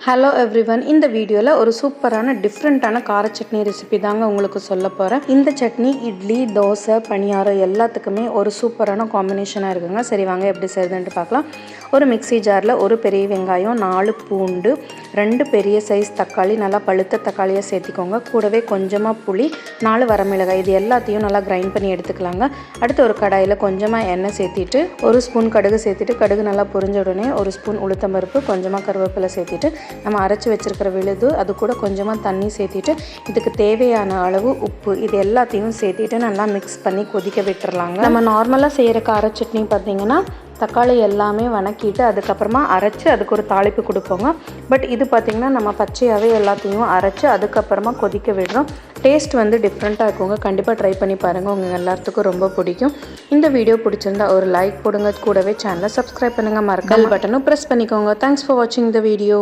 Hello everyone, இந்த வீடியோவில் ஒரு சூப்பரான டிஃப்ரெண்ட்டான கார சட்னி ரெசிபி தாங்க உங்களுக்கு சொல்ல போகிறேன். இந்த சட்னி இட்லி, தோசை, பணியாரம் எல்லாத்துக்குமே ஒரு சூப்பரான காம்பினேஷனாக இருக்குங்க. சரி வாங்க எப்படி செய்யுதுன்ட்டு பார்க்கலாம். ஒரு மிக்சி ஜாரில் ஒரு பெரிய வெங்காயம், 4 பூண்டு, 2 பெரிய சைஸ் தக்காளி, நல்லா பழுத்த தக்காளியாக சேர்த்திக்கோங்க. கூடவே கொஞ்சமாக புளி, 4 வரமிளகாய், இது எல்லாத்தையும் நல்லா கிரைண்ட் பண்ணி எடுத்துக்கலாங்க. அடுத்து ஒரு கடாயில் கொஞ்சமாக எண்ணெய் சேர்த்திட்டு 1 ஸ்பூன் கடுகு சேர்த்திட்டு, கடுகு நல்லா பொரிஞ்ச உடனே 1 ஸ்பூன் உளுத்தம்பருப்பு, கொஞ்சமாக கருவேப்பிலை சேர்த்திட்டு நம்ம அரைச்சி வச்சுருக்கிற விழுது, அது கூட கொஞ்சமாக தண்ணி சேர்த்திட்டு, இதுக்கு தேவையான அளவு உப்பு, இது எல்லாத்தையும் சேர்த்திட்டு நல்லா மிக்ஸ் பண்ணி கொதிக்க விட்டுறலாங்க. நம்ம நார்மலாக செய்கிற கார சட்னி பார்த்திங்கன்னா தக்காளி எல்லாமே வணக்கிட்டு அதுக்கப்புறமா அரைச்சி அதுக்கு ஒரு தாளிப்பு கொடுப்போங்க. பட் இது பார்த்திங்கன்னா நம்ம பச்சையாகவே எல்லாத்தையும் அரைச்சி அதுக்கப்புறமா கொதிக்க விடுறோம். டேஸ்ட் வந்து டிஃப்ரெண்ட்டாக இருக்குங்க. கண்டிப்பாக ட்ரை பண்ணி பாருங்கள், உங்கள் எல்லாத்துக்கும் ரொம்ப பிடிக்கும். இந்த வீடியோ பிடிச்சிருந்தா ஒரு லைக் போடுங்க. கூடவே சேனலை சப்ஸ்கிரைப் பண்ணுங்கள், மறக்காம பெல் பட்டனும் ப்ரெஸ் பண்ணிக்கோங்க. தேங்க்ஸ் ஃபார் வாட்சிங் த வீடியோ.